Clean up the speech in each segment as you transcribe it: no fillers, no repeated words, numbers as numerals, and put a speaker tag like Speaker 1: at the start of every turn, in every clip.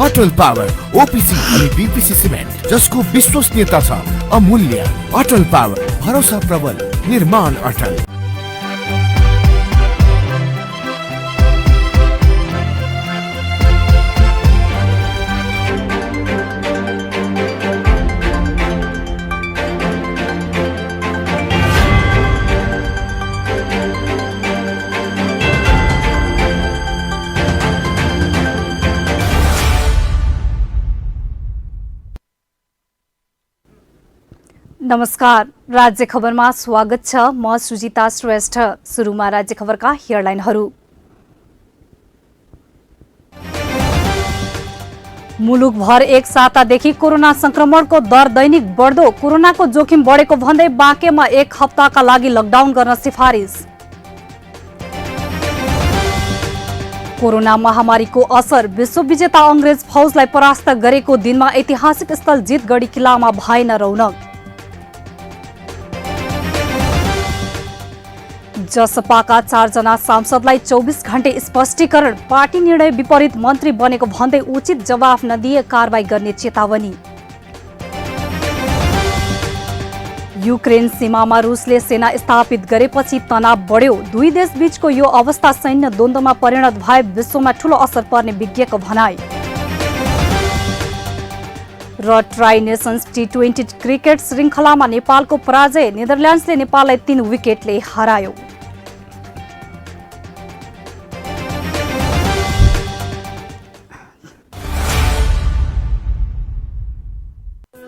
Speaker 1: Atal power OPC अनि BPC cement जसको विश्वसनीयता छ अमूल्य। अटल पावर भरोसा प्रबल निर्माण अटल।
Speaker 2: नमस्कार, राज्य खबरमा स्वागत छ। म सुजिता श्रेष्ठ। सुरुमा राज्य खबरका हेडलाइनहरू। मुलुकभर एक सातादेखि कोरोना संक्रमणको दर दैनिक बढ्दो। कोरोनाको जोखिम बढेको भन्दै बाँकेमा एक हप्ताका लागि लकडाउन गर्न सिफारिस। कोरोना महामारीको असर। विश्व विजेता अंग्रेज फौजलाई परास्त गरेको दिनमा ऐतिहासिक स्थल जितगढी किल्लामा भएन रौनक। जसपाका 4 जना सांसदलाई 24 घण्टे स्पष्टीकरण। पार्टी निर्णय विपरीत मन्त्री बनेको भन्दै उचित जवाफ नदिए कारबाही गर्ने चेतावनी। युक्रेन सीमामा रुसले सेना स्थापित गरेपछि तनाव बढ्यो। दुई देशबीचको यो अवस्था सैन्य द्वन्द्वमा परिणत भए विश्वमा ठूलो असर पर्ने विज्ञको भनाई। र ट्राई नेसन्स T20 क्रिकेट श्रृङ्खलामा नेपालको पराजय। नेदरल्यान्ड्सले नेपाललाई 3 विकेटले हरायो।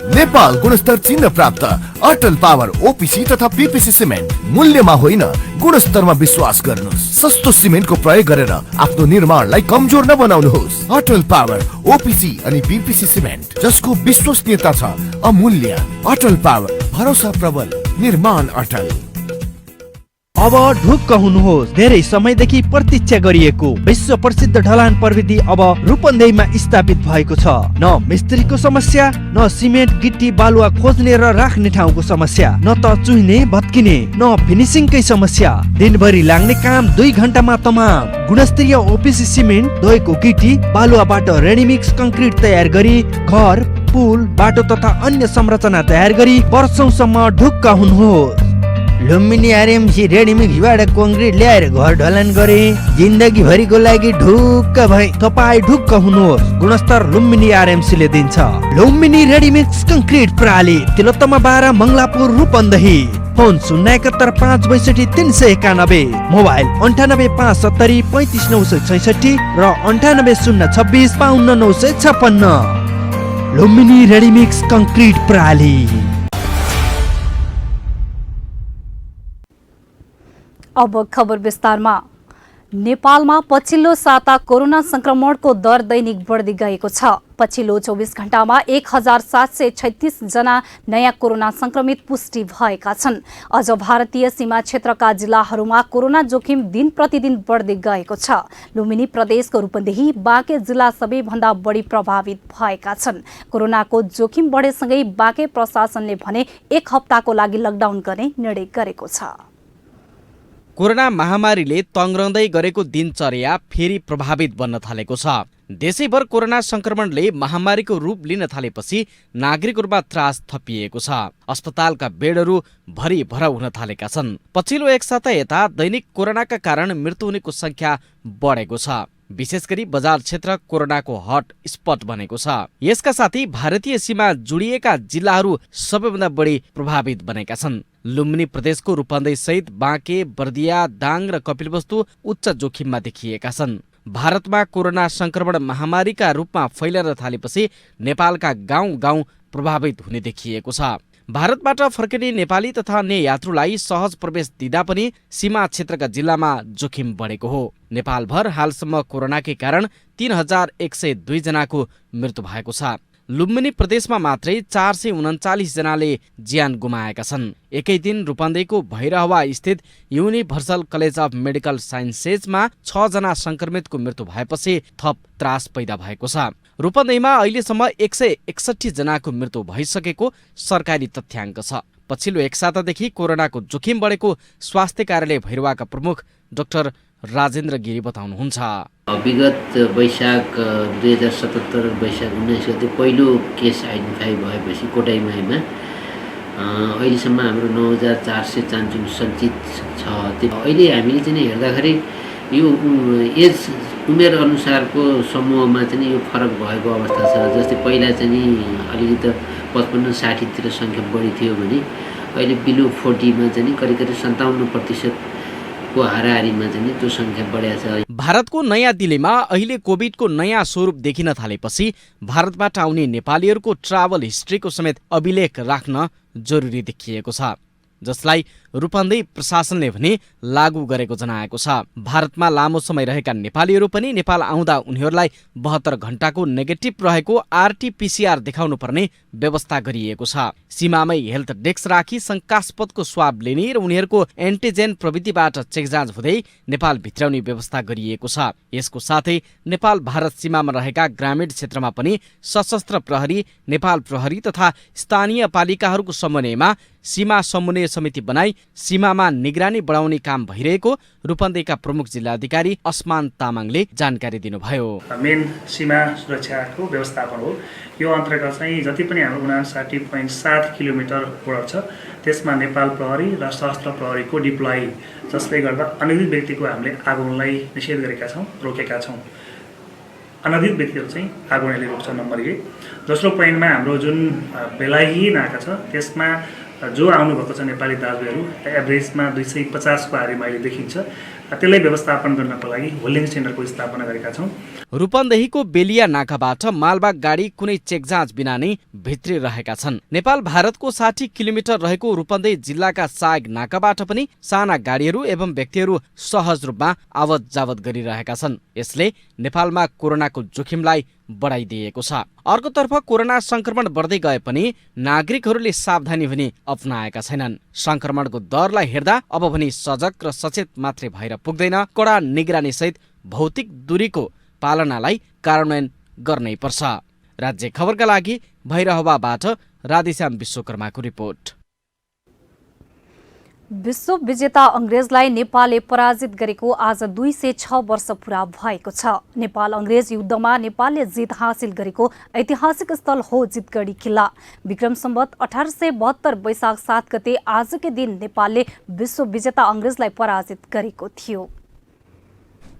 Speaker 1: नेपाल गुणस्तर चिन्ह प्राप्त अटल पावर ओपीसी तथा बीपीसी सिमेन्ट। मूल्यमा होइन गुणस्तरमा विश्वास गर्नुहोस्। सस्तो सिमेन्टको प्रयोग गरेर आफ्नो निर्माणलाई कमजोर नबनाउनुहोस्। अटल पावर ओपीसी अनि बीपीसी सिमेन्ट जसको विश्वसनीयता छ अमूल्य। अटल पावर भरोसा प्रबल निर्माण अटल।
Speaker 3: अब ढुक्क हुनुहोस्। धेरै समयदेखि प्रतीक्षा गरिएको विश्व प्रसिद्ध ढलान प्रविधि अब रूपन्देहीमा स्थापित भएको छ। न मिस्त्रीको समस्या, न सिमेन्ट गिट्टी बालुवा खोज्ने र राख्ने ठाउँको समस्या, न त चुहिने भत्किने, न फिनिसिङकै समस्या। दिनभरि लाग्ने काम 2 घण्टामा तमाम। गुणस्तरीय ओपीसी सिमेन्ट, धोएको गिट्टी बालुवाबाट रेडीमिक्स कंक्रिट तयार गरी घर, पुल, बाटो तथा अन्य संरचना तयार गरी वर्षौंसम्म ढुक्क हुनुहोस्। लुम्बिनी आरएमसी रेडीमिक्सबाट कंक्रिट ल्याएर घर ढलान गरे। जिन्दगी भरिको लागि ढुक्क भए। तपाईँ ढुक्क हुनुहोस्। गुणस्तर लुम्बिनी आरएमसीले दिन्छ। लुम्बिनी रेडीमिक्स कंक्रिट प्रणाली, तिलोत्तमा 12 मङ्गलापुर रूपन्देही। फोन 071 562 391, मोबाइल 98 570 35 966 र 98 026 52 956। लुम्बिनी रेडीमिक्स कंक्रिट प्रणाली।
Speaker 2: अब खबर विस्तारमा। नेपालमा पछिल्लो साता कोरोना संक्रमणको दर दैनिक बढ्दै गएको छ। पछिल्लो 24 घण्टामा 1736 जना नयाँ कोरोना संक्रमित पुष्टि भएका छन्। अझ भारतीय सीमा क्षेत्रका जिल्लाहरूमा कोरोना जोखिम दिन प्रतिदिन बढ्दै गएको छ। लुम्बिनी प्रदेशको रूपन्देही, बाँके जिल्ला सबैभन्दा बढी प्रभावित भएका छन्। कोरोनाको जोखिम बढेसँगै बाँके प्रशासनले भने 1 हप्ताको लागि लकडाउन गर्ने निर्णय गरेको छ।
Speaker 4: कोरोना महामारीले तङ्ग्रँदै गरेको दिनचर्या फेरि प्रभावित बन्न थालेको छ। देशैभर कोरोना संक्रमणले महामारीको रूप लिन थालेपछि नागरिकहरूमा त्रास थपिएको छ। अस्पतालका बेडहरू भरिभर हुन थालेका छन्। पछिल्लो 1 साता यता दैनिक कोरोनाका कारण मृत्यु हुनेको संख्या बढेको छ। विशेष गरी बजार क्षेत्र कोरोनाको हट स्पट बनेको छ। यसका साथै भारतीय सीमा जोडिएका जिल्लाहरू सबैभन्दा बढी प्रभावित बनेका छन्। लुम्बिनी प्रदेशको रूपन्देही सहित बाँके, बर्दिया, दाङ र कपिलवस्तु उच्च जोखिममा देखिएका छन्। भारतमा कोरोना संक्रमण महामारीका रूपमा फैलन थालेपछि नेपालका गाउँ प्रभावित हुने देखिएको छ। भारतबाट फर्किने नेपाली तथा अन्य यात्रुलाई सहज प्रवेश दिँदा पनि सीमा क्षेत्रका जिल्लामा जोखिम बढेको हो। नेपालभर हालसम्म कोरोनाकै कारण 3102 जनाको मृत्यु भएको छ। लुम्बिनी प्रदेशमा मात्रै 439 जनाले ज्यान गुमाएका छन्। एकै दिन रूपन्देहीको भैरहवा स्थित युनिभर्सल कलेज अफ मेडिकल साइन्सेसमा 6 जना संक्रमितको मृत्यु भएपछि थप त्रास पैदा भएको छ। रूपन्देहीमा अहिलेसम्म 161 जनाको मृत्यु भइसकेको सरकारी तथ्याङ्क छ। पछिल्लो 1 सातादेखि कोरोनाको जोखिम बढेको स्वास्थ्य कार्यालय भैरवाका प्रमुख डाक्टर राजेन्द्र गिरी बताउनुहुन्छ।
Speaker 5: विगत वैशाख 2077 वैशाख 19 गते पहिलो केस आइडेन्टिफाई भएपछि कोटाइमाईमा अहिलेसम्म हाम्रो 9444 सञ्चित छ। अहिले हामीले चाहिँ हेर्दाखेरि यो एज उमेर अनुसारको समूहमा चाहिँ यो फरक भएको अवस्था छ। जस्तै पहिला चाहिँ अलिकति 55-60 तिर सङ्ख्या बढी थियो भने अहिले बिलो 40 मा चाहिँ करिब 57% को हाराहारीमा चाहिँ त्यो सङ्ख्या बढेको छ।
Speaker 4: भारतको नयाँ दिल्लीमा अहिले कोभिडको नयाँ स्वरूप देखिन थालेपछि भारतबाट आउने नेपालीहरूको ट्राभल हिस्ट्रीको समेत अभिलेख राख्न जरुरी देखिएको छ, जसलाई रूपन्देही प्रशासनले भने लागू गरेको जनाएको छ। भारतमा लामो समय रहेका नेपालीहरू पनि नेपाल आउँदा उनीहरूलाई 72 घण्टाको नेगेटिभ रहेको आरटीपीसीआर देखाउनु पर्ने व्यवस्था गरिएको छ। सीमामै हेल्थ डेस्क राखी शंकास्पदको स्वाब लिने र उनीहरूको एन्टिजेन प्रविधिबाट चेकजाँच हुँदै नेपाल भित्राउने व्यवस्था गरिएको छ। यसको साथै नेपाल भारत सीमामा रहेका ग्रामीण क्षेत्रमा पनि सशस्त्र प्रहरी, नेपाल प्रहरी तथा स्थानीय पालिकाहरूको समन्वयमा सीमा समन्वय समिति बनाई सीमामा निगरानी बढाउने काम भइरहेको रूपन्देहीका प्रमुख जिल्लाधिकारी अस्मान तामाङले जानकारी दिनुभयो।
Speaker 6: मेन सीमा सुरक्षाको व्यवस्थापन हो। यो अन्तर्गत चाहिँ जति पनि हाम्रो 59.7 किलोमिटर बोर्डर छ त्यसमा नेपाल प्रहरी र सशस्त्र प्रहरीको डिप्लोय, जसले गर्दा अनधिकृत व्यक्तिको हामीले आगमनलाई निषेध गरेका छौँ, रोकेका छौँ। अनधिकृत व्यक्तिहरू चाहिँ आगमनले रोक्छ नम्बर 1। दोस्रो पोइन्टमा हाम्रो जुन बेलाही नाका छ त्यसमा जो आउनुभएको छ नेपाली दाजुहरू एभरेजमा 250 को हारीमा अहिले देखिन्छ। त्यसलाई व्यवस्थापन गर्नको लागि होल्डिङ सेन्टरको स्थापना गरेका छौँ।
Speaker 4: रूपन्देहीको बेलिया नाकाबाट मालबाग गाडी कुनै चेकजाँच बिना नै भित्रिरहेका छन्। नेपाल भारतको 60 किलोमिटर रहेको रूपन्देही जिल्लाका साग नाकाबाट पनि साना गाडीहरू एवं व्यक्तिहरू सहज रूपमा आवत जावत गरिरहेका छन्। यसले नेपालमा कोरोनाको जोखिमलाई बढाइदिएको छ। अर्कोतर्फ कोरोना संक्रमण बढ्दै गए पनि नागरिकहरूले सावधानी भने अपनाएका छैनन्। संक्रमणको दरलाई हेर्दा अब भने सजग र सचेत मात्रै भएर पुग्दैन, कडा निगरानी सहित भौतिक दूरीको पालनालाई कार्यान्वयन गर्नै पर्छ। राज्य खबरका लागि भैरहवाबाट राधेश्याम विश्वकर्माको रिपोर्ट।
Speaker 2: विश्व विजेता अंग्रेजलाई नेपालले पराजित गरेको आज 206 वर्ष पूरा भएको छ। नेपाल अंग्रेज युद्धमा नेपालले जित हासिल गरेको ऐतिहासिक स्थल हो जितगढी किल्ला। विक्रम सम्वत 1872 वैशाख 7 गते आजकै दिन नेपालले विश्व विजेता अंग्रेजलाई पराजित गरेको थियो।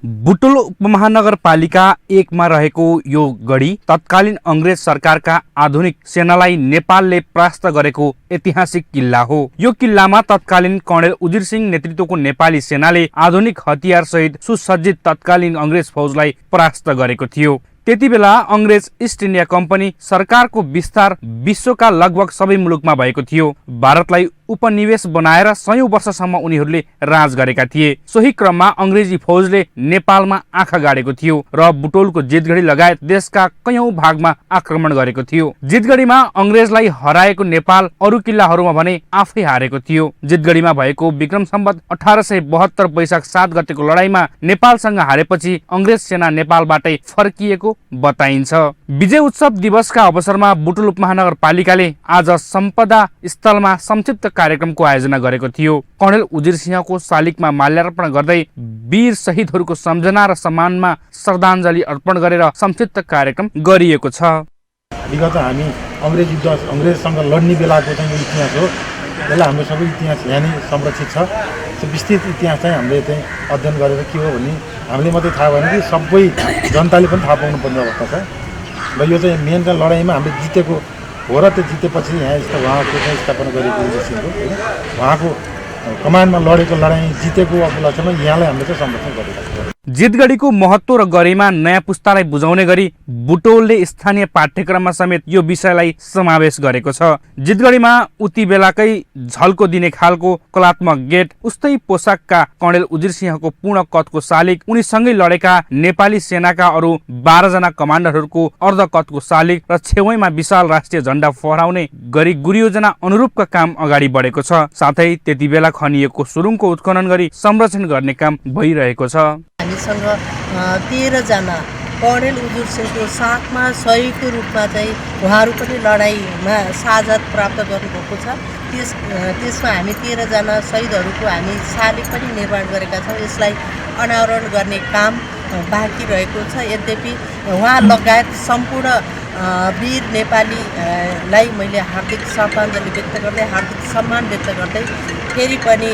Speaker 3: बुटोल उपमहानगरपालिका 1 मा रहेको यो गढी तत्कालीन अंग्रेज सरकारका आधुनिक सेनालाई नेपालले परास्त गरेको ऐतिहासिक किल्ला हो। यो किल्लामा तत्कालीन कर्णेल उजिर सिंह नेतृत्वको नेपाली सेनाले आधुनिक हतियार सहित सुसज्जित तत्कालीन अंग्रेज फौजलाई परास्त गरेको थियो। त्यति बेला अंग्रेज इस्ट इन्डिया कम्पनी सरकारको विस्तार विश्वका लगभग सबै मुलुकमा भएको थियो। भारतलाई उपनिवेश बनाएर 100 वर्षसम्म उनीहरूले राज गरेका थिए। सोही क्रममा अंग्रेजी फौजले नेपालमा आँखा गाडेको थियो र बुटोलको जितगढी लगायत देशका कयौं भागमा आक्रमण गरेको थियो। जितगढीमा अंग्रेजलाई हराएको नेपाल अरू किल्लाहरूमा भने आफै हारेको थियो। जितगढीमा भएको विक्रम सम्वत 1872 वैशाख 7 गतेको लडाईँमा नेपालसँग हारेपछि अंग्रेज सेना नेपालबाटै फर्किएको बताइन्छ। विजय उत्सव दिवसका अवसरमा बुटोल उपमहानगरपालिकाले आज सम्पदा स्थलमा संक्षिप्त कार्यक्रमको आयोजना गरेको थियो। कर्णेल उजिर सिंहको शालिगमा माल्यार्पण गर्दै वीर शहीदहरूको सम्झना र सम्मानमा श्रद्धाञ्जली अर्पण गरेर संक्षिप्त कार्यक्रम गरिएको छ।
Speaker 7: विगत हामी अंग्रेजसँग लड्ने बेलाको चाहिँ इतिहास हो। यसलाई हाम्रो सबै इतिहास यहाँ नै संरक्षित छ। विस्तृत इतिहास चाहिँ हामीले चाहिँ अध्ययन गरेर के हो भने हामीले मात्रै थाहा भएन कि सबै जनताले पनि थाहा पाउनु पर्ने अवस्था छ। र यो चाहिँ मेन लडाइँमा हामीले जितेको हो र त्यो जितेपछि यहाँ उहाँको चाहिँ स्थापना गरेको उद्देश्यको होइन उहाँको कमानमा लडेको लडाइँ जितेको उपलक्ष्यमा यहाँलाई हामीले चाहिँ संरक्षण गरेका छौँ।
Speaker 3: जितगढीको महत्त्व र गरिमा नयाँ पुस्तालाई बुझाउने गरी बुटोलले स्थानीय पाठ्यक्रममा समेत यो विषयलाई समावेश गरेको छ। जितगढीमा उति बेलाकै झल्को दिने खालको कलात्मक गेट, उस्तै पोसाकका कर्णेल उजिर सिंहको पूर्ण कदको शालिग, उनीसँगै लडेका नेपाली सेनाका अरू 12 जना कमान्डरहरूको अर्ध कदको शालिग र छेउैमा विशाल राष्ट्रिय झण्डा फहराउने गरी गुरियोजना अनुरूपका काम अगाडि बढेको छ। साथै त्यति बेला खनिएको सुरुङको उत्खनन गरी संरक्षण गर्ने काम भइरहेको छ।
Speaker 8: हामीसँग 13 जना कर्णेल उजिर सिंहको साथमा सहयोगको रूपमा चाहिँ उहाँहरू पनि लडाइँमा शहादत प्राप्त गर्नुभएको छ। त्यसमा हामी 13 जना शहीदहरूको हामी शालिग पनि निर्माण गरेका छौँ। यसलाई अनावरण गर्ने काम बाँकी रहेको छ। यद्यपि उहाँ लगायत सम्पूर्ण वीर नेपालीलाई मैले हार्दिक श्रद्धाञ्जली व्यक्त गर्दै हार्दिक सम्मान व्यक्त गर्दै फेरि पनि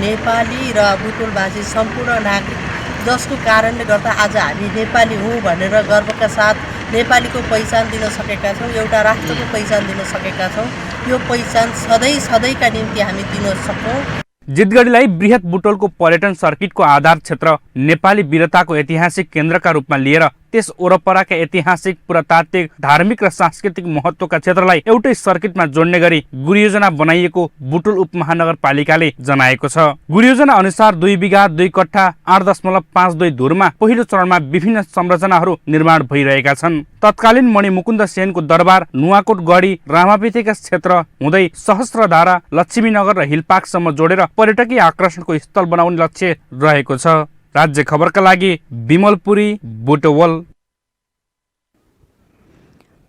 Speaker 8: नेपाली र बुटोलवासी सम्पूर्ण नागरिक जसको कारणले गर्दा आज हामी नेपाली हौँ भनेर गर्वका साथ नेपालीको पहिचान दिन सकेका छौँ, एउटा राष्ट्रको पहिचान दिन सकेका छौँ। यो पहिचान सधैँका निम्ति हामी दिन सकौँ।
Speaker 9: जितगढीलाई बृहत बुटोलको पर्यटन सर्किटको आधार क्षेत्र, नेपाली वीरताको ऐतिहासिक केन्द्रका रूपमा लिएर त्यस वरपरका ऐतिहासिक, पुरातात्विक, धार्मिक र सांस्कृतिक महत्त्वका क्षेत्रलाई एउटै सर्किटमा जोड्ने गरी गुरुयोजना बनाइएको बुटोल उपमहानगरपालिकाले जनाएको छ। गुरुयोजना अनुसार 2 बिघा 2 कट्ठा 8.52 धुरमा पहिलो चरणमा विभिन्न संरचनाहरू निर्माण भइरहेका छन्। तत्कालीन मणिमुकुन्द सेनको दरबार, नुवाकोट गढी, रामापितेका क्षेत्र हुँदै सहस्त्रधारा, लक्ष्मीनगर र हिलपार्कसम्म जोडेर पर्यटकीय आकर्षणको स्थल बनाउने लक्ष्य रहेको छ। राज्य खबरका लागि बिमलपुरी, बुटवल।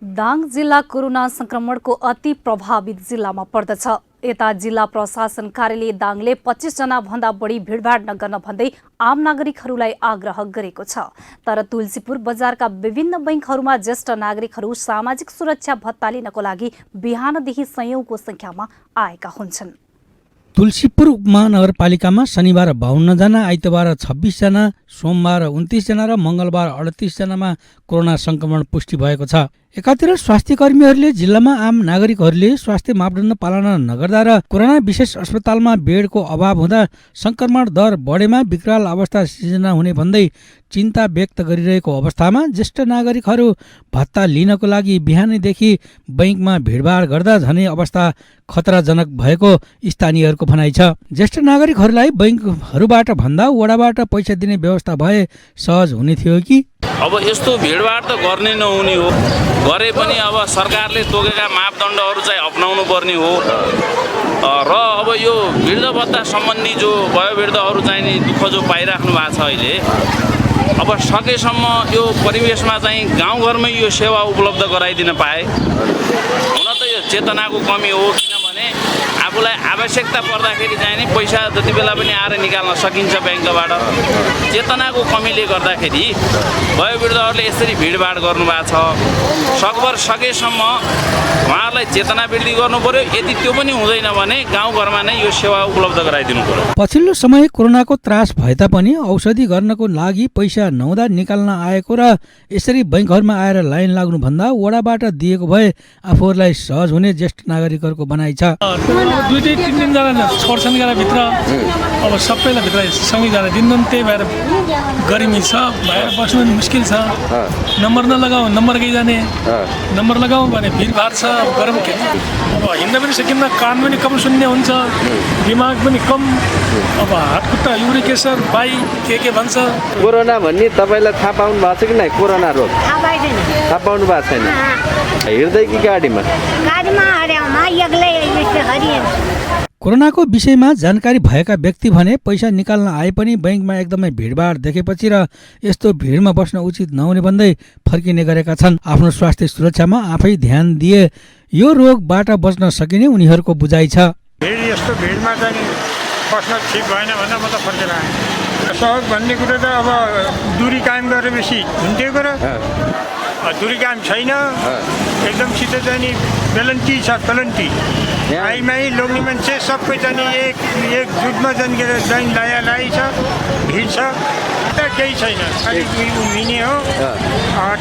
Speaker 2: दाङ जिल्ला कोरोना संक्रमणको अति प्रभावित जिल्लामा पर्दछ। यता जिल्ला प्रशासन कार्यालय दाङले 25 जना भन्दा बढी भिडभाड नगर्न भन्दै आम नागरिकहरूलाई आग्रह गरेको छ। तर तुलसीपुर बजारका विभिन्न बैंकहरूमा ज्येष्ठ नागरिकहरू सामाजिक सुरक्षा भत्ता लिनको लागि बिहानदेखि सयौंको संख्यामा आएका हुन्छन्।
Speaker 10: तुलसीपुर उपमहानगरपालिकामा शनिबार 52 जना, आइतबार 26 जना, सोमबार 29 जना र मंगलबार 38 जनामा कोरोना संक्रमण पुष्टि भएको छ। एकातिर स्वास्थ्य कर्मीहरूले जिल्लामा आम नागरिकहरूले स्वास्थ्य मापदण्ड पालना नगर्दा र कोरोना विशेष अस्पतालमा बेडको अभाव हुँदा संक्रमण दर बढेमा विकराल अवस्था सिर्जना हुने भन्दै चिन्ता व्यक्त गरिरहेको अवस्थामा ज्येष्ठ नागरिकहरू भत्ता लिनको लागि बिहानैदेखि बैंकमा भिडभाड गर्दा झनै अवस्था खतराजनक भएको स्थानीयहरूको भनाइ छ। ज्येष्ठ नागरिकहरूलाई बैंकहरूबाट भन्दा वडाबाट पैसा दिने व्यवस्था भए सहज हुने थियो कि
Speaker 11: अब यस्तो भिडभाड त गर्ने नहुने हो, गरे पनि अब सरकारले तोकेका मापदण्डहरू चाहिँ अपनाउनु पर्ने हो र अब यो वृद्ध भत्ता सम्बन्धी जो वयोवृद्धहरू चाहिँ नि दुःख जो पाइराख्नु भएको छ अहिले, अब सकेसम्म यो परिवेशमा चाहिँ गाउँघरमै यो सेवा उपलब्ध गराइदिन पाए। हुन त यो चेतनाको कमी हो, किनभने आफूलाई आवश्यकता पर्दाखेरि चाहिँ नि पैसा जति बेला पनि आएर निकाल्न सकिन्छ ब्याङ्कबाट। चेतनाको कमीले गर्दाखेरि वयोवृद्धहरूले यसरी भिडभाड गर्नुभएको छ। सकभर सकेसम्म उहाँहरूलाई चेतना वृद्धि गर्नु पर्यो। यदि त्यो पनि हुँदैन भने गाउँघरमा नै यो सेवा उपलब्ध गराइदिनु पर्यो।
Speaker 10: पछिल्लो समय कोरोनाको त्रास भए तापनि औषधि गर्नको लागि पैसा नहुँदा निकाल्न आएको र यसरी बैंकहरूमा आएर लाइन लाग्नुभन्दा वडाबाट दिएको भए आफूहरूलाई सहज हुने ज्येष्ठ नागरिकहरूको भनाइ छ।
Speaker 12: 2-3 जना छोड्छन् भित्र, अब सबैलाई भित्र सँगै जान दिनुहुन्। त्यही भएर गरिमी छ, भएर बस्नु मुस्किल छ। नम्बर नलगाऊ, नम्बर गइ जाने, नम्बर लगाऊ भने भिडभाड छ, गरम के अब हिँड्न पनि सकिन्न, कान पनि कम सुन्ने हुन्छ, दिमाग पनि कम, अब हात खुट्टा युरिक एसिड बाई के भन्छ।
Speaker 13: कोरोना भन्ने तपाईँलाई थाहा पाउनु भएको छ कि नै? कोरोना रोग थाहा पाउनु भएको छैन? हिँड्दै कि गाडीमा?
Speaker 10: कोरोनाको विषयमा जानकारी भएका व्यक्ति भने पैसा निकाल्न आए पनि बैंकमा एकदमै भिडभाड देखेपछि र यस्तो भिडमा बस्न उचित नहुने भन्दै फर्किने गरेका छन्। आफ्नो स्वास्थ्य सुरक्षामा आफै ध्यान दिए यो रोगबाट बच्न सकिने उनीहरूको बुझाइ छ।
Speaker 14: यस्तो भिडमा चाहिँ बस्न ठिक भएन भन्दा म त फर्केर आएँ। सहयोग भन्ने कुरो त अब दूरी कायम गरेपछि हुन्थ्यो कुरो, दूरी कायम छैन। एकदम सिधै चाहिँ नि पेलन्टी छ, पेलन्टी आइमाई लोग्ने मान्छे सबै चाहिँ एक जुटमा चाहिँ लाइ छ, भिड छ, केही छैन, अलिक उभिने हो,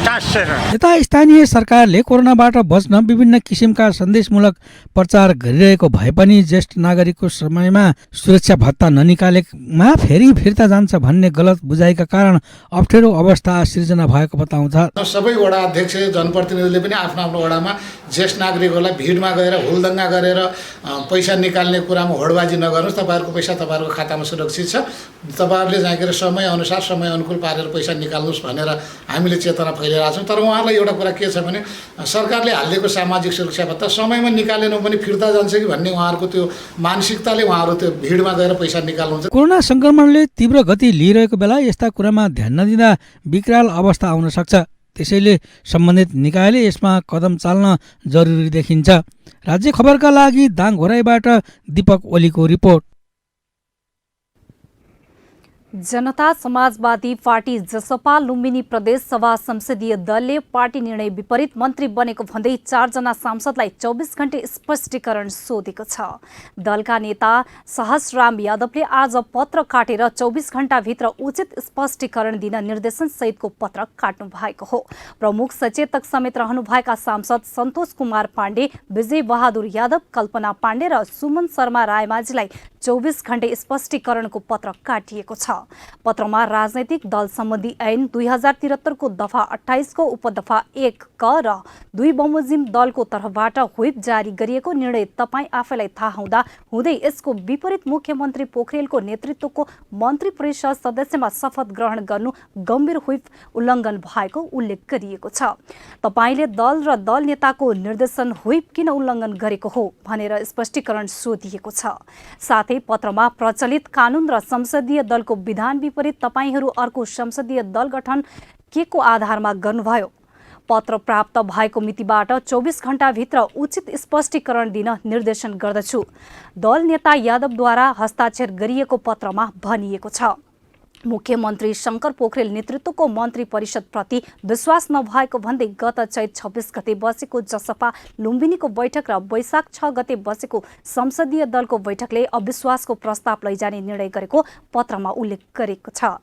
Speaker 14: टाँसेर।
Speaker 10: यता स्थानीय सरकारले कोरोनाबाट बच्न विभिन्न किसिमका सन्देशमूलक प्रचार गरिरहेको भए पनि ज्येष्ठ नागरिकको समयमा सुरक्षा भत्ता ननिकालेमा फेरि फिर्ता जान्छ भन्ने गलत बुझाइका कारण अप्ठ्यारो अवस्था सिर्जना भएको बताउँछ।
Speaker 15: सबै वडा अध्यक्ष जनप्रतिनिधिले पनि आफ्नो आफ्नो वडामा ज्येष्ठ नागरिकहरूलाई भिडमा गएर हुलदङ्गा गरेर पैसा निकाल्ने कुरामा होडबाजी नगर्नुहोस्, तपाईँहरूको पैसा तपाईँहरूको खातामा सुरक्षित छ, तपाईँहरूले जाँकेर समय अनुसार समय अनुकूल पारेर पैसा निकाल्नुहोस् भनेर हामीले चेतना फैलिरहेको छौँ। तर उहाँहरूलाई एउटा कुरा के छ भने सरकारले हालिदिएको सामाजिक सुरक्षा भत्ता समयमा निकालेनौँ भने फिर्ता जान्छ कि भन्ने उहाँहरूको त्यो मानसिकताले उहाँहरू त्यो भिडमा गएर पैसा निकाल्नुहुन्छ।
Speaker 10: कोरोना संक्रमणले तीव्र गति लिइरहेको बेला यस्ता कुरामा ध्यान नदिँदा विकराल अवस्था आउन सक्छ। त्यसैले सम्बन्धित निकायले यसमा कदम चाल्न जरुरी देखिन्छ। राज्य खबरका लागि दाङ घोराईबाट दीपक ओलीको रिपोर्ट।
Speaker 2: जनता समाजवादी पार्टी जसपा लुम्बिनी प्रदेश सभा संसदीय दलले पार्टी निर्णय विपरीत मन्त्री बनेको भन्दै 4 जना सांसदलाई 24 घण्टे स्पष्टीकरण सोधेको छ। दलका नेता सहसराम यादवले आज पत्र काटेर 24 घण्टाभित्र उचित स्पष्टीकरण दिन निर्देशन सहितको पत्र काट्नु भएको हो। प्रमुख सचेतक समेत रहनुभएका सांसद सन्तोष कुमार पाण्डे, विजय बहादुर यादव, कल्पना पाण्डे र सुमन शर्मा रायमाझीलाई 24 घण्टे स्पष्टीकरणको पत्र काटिएको छ। पत्रमा राजनैतिक दल सम्बन्धी ऐन 2073 को दफा 28 को उपदफा 1 क र 2 बमोजिम दलको तर्फबाट व्हिप जारी गरिएको निर्णय तपाईँ आफैलाई थाहा हुँदै यसको विपरीत मुख्यमन्त्री पोखरेलको नेतृत्वको मन्त्री परिषद सदस्यमा शपथ ग्रहण गर्नु गम्भीर व्हिप उल्लङ्घन भएको उल्लेख गरिएको छ। तपाईले दल र दल नेताको निर्देशन व्हिप किन उल्लङ्घन गरेको हो भनेर स्पष्टीकरण सोधिएको छ। साथै पत्रमा प्रचलित कानून र संसदीय दलको विधान विपरीत तपाईहरू अर्को संसदीय दल गठन के को आधारमा गर्नुभयो? पत्र प्राप्त भएको मितिबाट 24 घण्टाभित्र उचित स्पष्टीकरण दिन निर्देशन गर्दछु। दल नेता यादवद्वारा हस्ताक्षर गरिएको पत्रमा भनिएको छ। मुख्यमन्त्री शंकर पोखरेल नेतृत्वको मन्त्री परिषदप्रति विश्वास नभएको भन्दै गत चैत 26 गते बसेको जसपा लुम्बिनीको बैठक र वैशाख 6 गते बसेको संसदीय दलको बैठकले अविश्वासको प्रस्ताव लैजाने निर्णय गरेको पत्रमा उल्लेख गरेको छ।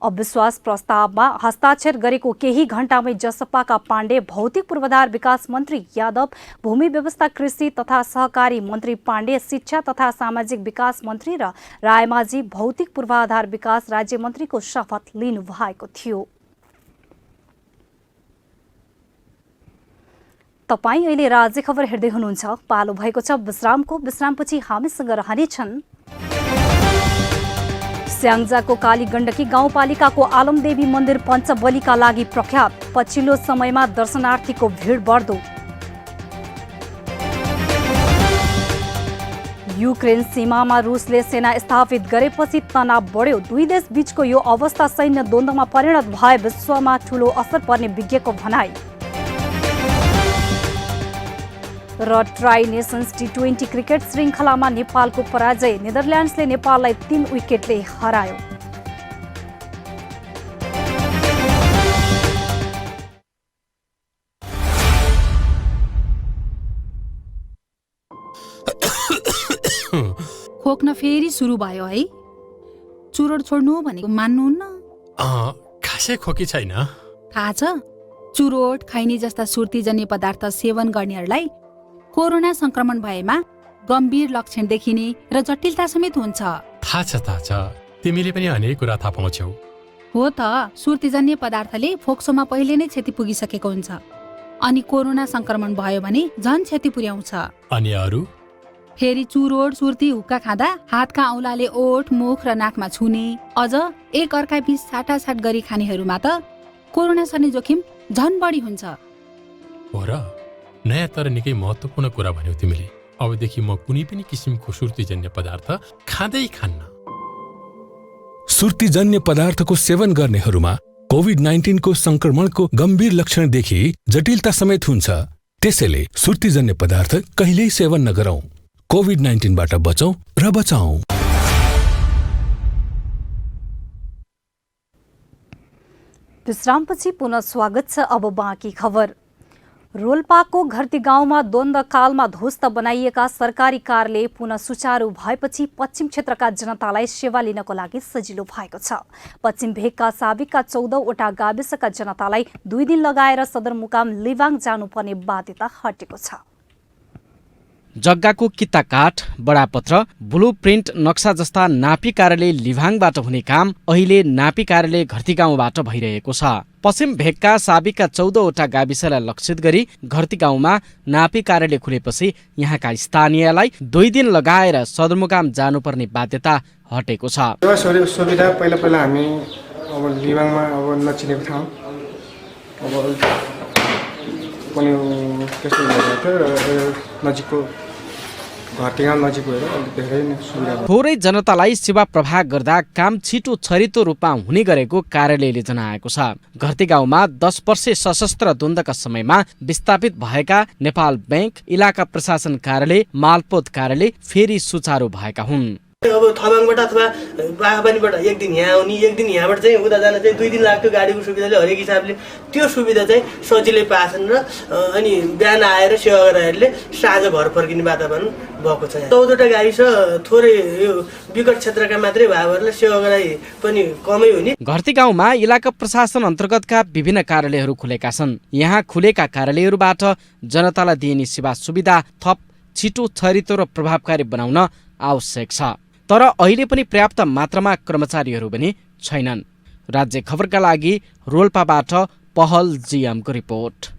Speaker 2: अविश्वास प्रस्तावमा हस्ताक्षर गरेको केही घण्टामै जसपाका पाण्डे, भौतिक पूर्वाधार विकास मन्त्री यादव, भूमि व्यवस्था कृषि तथा सहकारी मन्त्री पाण्डे, शिक्षा तथा सामाजिक विकास मन्त्री र रायमाझी भौतिक पूर्वाधार विकास राज्य मन्त्रीको शपथ लिनु भएको थियो। तपाईँ अहिले राज्य खबर हेर्दै हुनुहुन्छ। पालो भएको छ विश्रामको। विश्रामपछि हामीसँग रहनेछन् स्याङ्जाको काली गण्डकी गाउँपालिकाको आलमदेवी मन्दिर पञ्चबलीका लागि प्रख्यात। पछिल्लो समयमा दर्शनार्थीको भिड बढ्दो। युक्रेन सीमामा रुसले सेना स्थापित गरेपछि तनाव बढ्यो। दुई देश बीचको यो अवस्था सैन्य द्वन्द्वमा परिणत भए विश्वमा ठूलो असर पर्ने विज्ञको भनाई। र ट्राई नेसन्स T20 क्रिकेट श्रृङ्खलामा नेपालको पराजय। नेदरल्यान्ड्सले नेपाललाई 3 विकेटले हरायो।
Speaker 16: खोक्न फेरि सुरु भयो है। चुरोट छोड्नु भनेको मान्नुहुन्न?
Speaker 17: खासै खोकी छैन।
Speaker 16: थाहा छ, चुरोट खैनी जस्ता सुर्तीजन्य पदार्थ सेवन गर्नेहरूलाई कोरोना संक्रमण भएमा गम्भीर लक्षण देखिने र जटिलता समेत हुन्छ।
Speaker 17: थाहा छ, तिमीले पनि अनेक कुरा थाहा पाउँछौ।
Speaker 16: हो त, सुर्तीजन्य पदार्थले फोक्सोमा पहिले नै क्षति पुगिसकेको हुन्छ, अनि कोरोना संक्रमण भयो भने झन क्षति पुर्याउँछ।
Speaker 17: अनि अरू?
Speaker 16: फेरि चुरोट, सुर्ती, हुक्का खाँदा हातका औँलाले ओठ, मुख र नाकमा छुने, अझ एक अर्का बीच साटासाट गरी खानेहरूमा त कोरोना सर्ने जोखिम झन बढी हुन्छ।
Speaker 17: हो र? नयाँ तर निकै महत्त्वपूर्ण कुरा भन्यौ तिमीले। अबदेखि म कुनै पनि किसिमको सुर्तीजन्य पदार्थ खाँदै खान्न।
Speaker 18: सुर्तीजन्य पदार्थको सेवन गर्नेहरूमा कोभिड-19 को संक्रमणको गम्भीर लक्षणदेखि जटिलता समेत हुन्छ। त्यसैले सुर्तीजन्य पदार्थ कहिल्यै सेवन नगरौं। कोभिड-19 बाट बचौं र बचाऊ।
Speaker 2: विश्रामपछि पुनः स्वागत छ। अब बाँकी खबर। रोल्पाको घरती गाउँमा द्वन्द्वकालमा ध्वस्त बनाइएका सरकारी कार्यालय पुनः सुचारू भएपछि पश्चिम क्षेत्रका जनतालाई सेवा लिनको लागि सजिलो भएको छ। पश्चिम भेगका साबिकका 14 वटा गाविसका जनतालाई 2 दिन लगाएर सदरमुकाम लिबाङ जानुपर्ने बाध्यता हटेको छ।
Speaker 4: जग्गाको किता काठ, बडापत्र, ब्लू प्रिन्ट नक्सा जस्ता नापी कार्यालय लिभाङबाट हुने काम अहिले नापी कार्यालय घरती गाउँबाट भइरहेको छ। पश्चिम भेगका साबिकका 14 वटा गाविसलाई लक्षित गरी घरती गाउँमा नापी कार्यालय खुलेपछि यहाँका स्थानीयलाई 2 दिन लगाएर सदरमुकाम जानुपर्ने बाध्यता हटेको छ।
Speaker 19: सुविधा पहिला हामी अब लिबाङमा अब नचिनेको ठाउँ अब पनि त्यस्तो भइरहेको थियो र नजिकको
Speaker 4: थोरै जनतालाई सेवा प्रवाह गर्दा काम छिटो छरितो रूपमा हुने गरेको कार्यालयले जनाएको छ। घरती गाउँमा 10 वर्षे सशस्त्र द्वन्द्वका समयमा विस्थापित भएका नेपाल बैंक, इलाका प्रशासन कार्यालय, मालपोत कार्यालय फेरि सुचारू भएका हुन्।
Speaker 20: अब थबाङबाट अथवा बागाबानीबाट एक दिन यहाँ आउने एक दिन यहाँबाट चाहिँ उता जान चाहिँ 2 दिन लाग्थ्यो गाडीको सुविधाले हरेक हिसाबले त्यो सुविधा चाहिँ सजिलै पाछन् र अनि बिहान आएर सेवाग्राहीहरूले साँझ घर फर्किने वातावरण भएको छ। 14वटा गाडी छ, थोरै यो विकट क्षेत्रका मात्रै भएकोले सेवाग्राही पनि कमै हुने।
Speaker 4: घरती गाउँमा इलाका प्रशासन अन्तर्गतका विभिन्न कार्यालयहरू खुलेका छन्। यहाँ खुलेका कार्यालयहरूबाट जनतालाई दिइने सेवा सुविधा थप छिटो छरितो र प्रभावकारी बनाउन आवश्यक छ। तर अहिले पनि पर्याप्त मात्रामा कर्मचारीहरू पनि छैनन्। राज्य खबरका लागि रोल्पाबाट पहल जिएमको रिपोर्ट।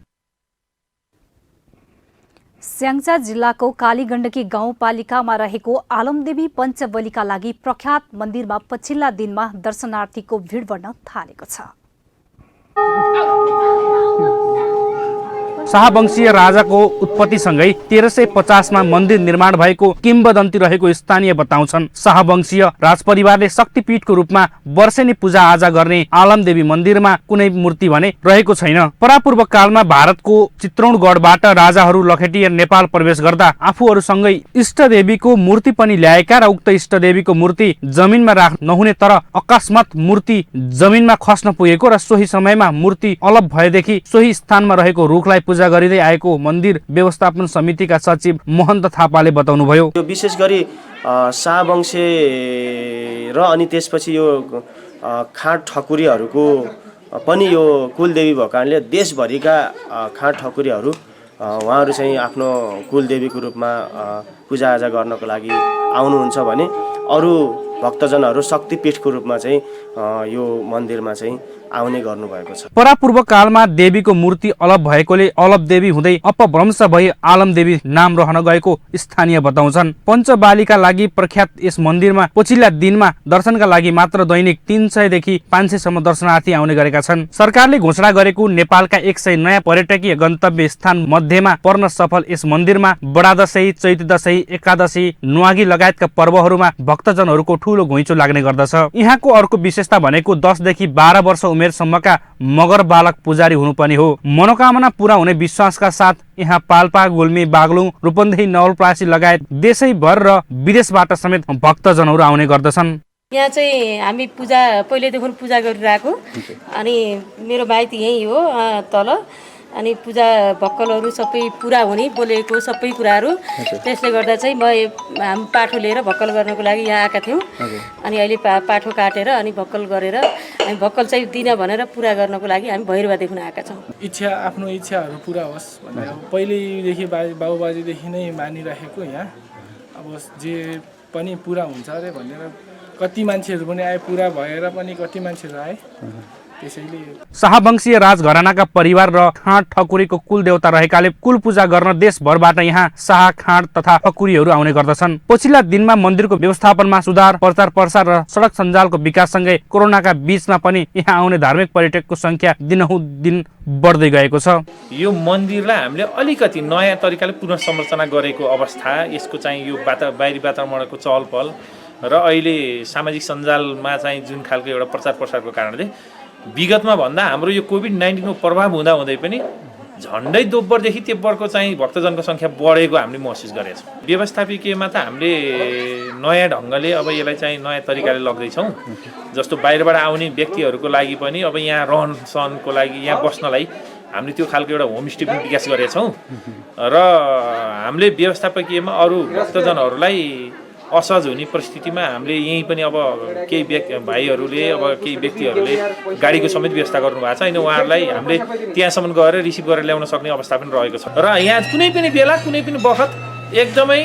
Speaker 2: स्याङ्जा जिल्लाको कालीगण्डकी गाउँपालिकामा रहेको आलमदेवी पञ्चबलीका लागि प्रख्यात मन्दिरमा पछिल्ला दिनमा दर्शनार्थीको भिड बढ्न थालेको छ।
Speaker 9: शाहवंशीय राजाको उत्पत्तिसँगै 1350मा मन्दिर निर्माण भएको किम्बदन्ती रहेको स्थानीय बताउँछन्। शाहवंशीय राजपरिवारले शक्तिपीठको रूपमा वर्षेनी पूजा आजा गर्ने आलमदेवी मन्दिरमा कुनै मूर्ति भने रहेको छैन। परापूर्व कालमा भारतको चित्रणगढबाट राजाहरू लखेटिएर नेपाल प्रवेश गर्दा आफूहरूसँगै इष्टदेवीको मूर्ति पनि ल्याएका र उक्त इष्टदेवीको मूर्ति जमिनमा राख नहुने तर अकस्मात मूर्ति जमिनमा खस्न पुगेको र सोही समयमा मूर्ति अलप भएदेखि सोही स्थानमा रहेको रुखलाई पूजा गरिँदै आएको मन्दिर व्यवस्थापन समितिका सचिव महन्त थापाले बताउनुभयो।
Speaker 21: यो विशेष गरी शाहवंशे र अनि त्यसपछि यो खाँट ठकुरीहरूको पनि यो कुलदेवी भएको कारणले देशभरिका खाँट ठकुरीहरू उहाँहरू चाहिँ आफ्नो कुलदेवीको रूपमा पूजाआजा गर्नको लागि आउनुहुन्छ भने अरू भक्तजनहरू शक्तिपीठको रूपमा चाहिँ यो मन्दिरमा चाहिँ आउने गर्नुभएको छ।
Speaker 9: परापूर्व कालमा देवीको मूर्ति अलप भएकोले अलप देवी हुँदै अपभ्रंश भई आलमदेवी नाम रहन गएको स्थानीय बताउँछन्। पञ्चबालीका लागि प्रख्यात यस मन्दिरमा पछिल्ला दिनमा दर्शनका लागि मात्र दैनिक 300 देखि 500 सम्म दर्शनार्थी आउने गरेका छन्। सरकारले घोषणा गरेको नेपालका 100 नयाँ पर्यटकीय गन्तव्य स्थान मध्येमा पर्न सफल यस मन्दिरमा बडा दशैं, चैत दशैं, एकादशी, नुहागी लगायतका पर्वहरूमा भक्तजनहरूको ठूलो घुइँचो लाग्ने गर्दछ। यहाँको अर्को विशेषता भनेको 10 देखि 12 वर्ष उमेरसम्मका मगर बालक पुजारी हुनुपर्ने हो। मनोकामना पूरा हुने विश्वासका साथ यहाँ पाल्पा, गुल्मी, बागलुङ, रूपन्देही, नवलपरासी लगायत देशैभर र विदेशबाट समेत भक्तजनहरू आउने गर्दछन्।
Speaker 22: यहाँ चाहिँ हामी पहिलेदेखि पूजा गरिरहेको अनि मेरो माइत यही हो तल अनि पूजा भक्कलहरू सबै पुरा हुने बोलेको सबै कुराहरू त्यसले गर्दा चाहिँ हामी पाठो लिएर भक्कल गर्नको लागि यहाँ आएका थियौँ अनि अहिले पाठो काटेर अनि भक्कल गरेर हामी भक्कल चाहिँ दिन भनेर पुरा गर्नको लागि हामी भैरवादेखि आएका छौँ।
Speaker 12: आफ्नो इच्छाहरू पुरा होस् भनेर पहिल्यैदेखि बाबुबाजेदेखि नै मानिराखेको यहाँ अब जे पनि पुरा हुन्छ अरे भनेर कति मान्छेहरू पनि आए, पुरा भएर पनि कति मान्छेहरू आए।
Speaker 9: शाहवंशीय राजघरानाका परिवार र खाँट ठकुरीको कुल देवता रहेकाले कुल पूजा गर्न देशभरबाट यहाँ शाह, खाँट तथा ठकुरीहरू आउने गर्दछन्। पछिल्ला दिनमा मन्दिरको व्यवस्थापनमा सुधार, प्रचार प्रसार र सडक सञ्जालको विकाससँगै कोरोनाका बीचमा पनि यहाँ आउने धार्मिक पर्यटकको संख्या दिनहुँ दिन बढ्दै गएको छ।
Speaker 23: यो मन्दिरलाई हामीले अलिकति नयाँ तरिकाले पुनः संरचना गरेको अवस्था, यसको चाहिँ यो बाहिरी वातावरणको चहल पहल र अहिले सामाजिक सञ्जालमा चाहिँ जुन खालको एउटा प्रचार प्रसारको कारणले विगतमा भन्दा हाम्रो यो कोभिड-19को प्रभाव हुँदाहुँदै पनि झन्डै दोब्बरदेखि तेब्बरको चाहिँ भक्तजनको संख्या बढेको हामीले महसुस गरेका छौँ। व्यवस्थापकीयमा त हामीले नयाँ ढङ्गले अब यसलाई चाहिँ नयाँ तरिकाले लग्दैछौँ। जस्तो बाहिरबाट आउने व्यक्तिहरूको लागि पनि अब यहाँ रहन सहनको लागि यहाँ बस्नलाई हामीले त्यो खालको एउटा होमस्टे पनि विकास गरेका छौँ र हामीले व्यवस्थापकीयमा अरू भक्तजनहरूलाई असहज हुने परिस्थितिमा हामीले यहीँ पनि अब केही भाइहरूले अब केही व्यक्तिहरूले गाडीको समेत व्यवस्था गर्नुभएको छ। होइन, उहाँहरूलाई हामीले त्यहाँसम्म गएर रिसिभ गरेर ल्याउन सक्ने अवस्था पनि रहेको छ र यहाँ कुनै पनि बेला कुनै पनि बखत एकदमै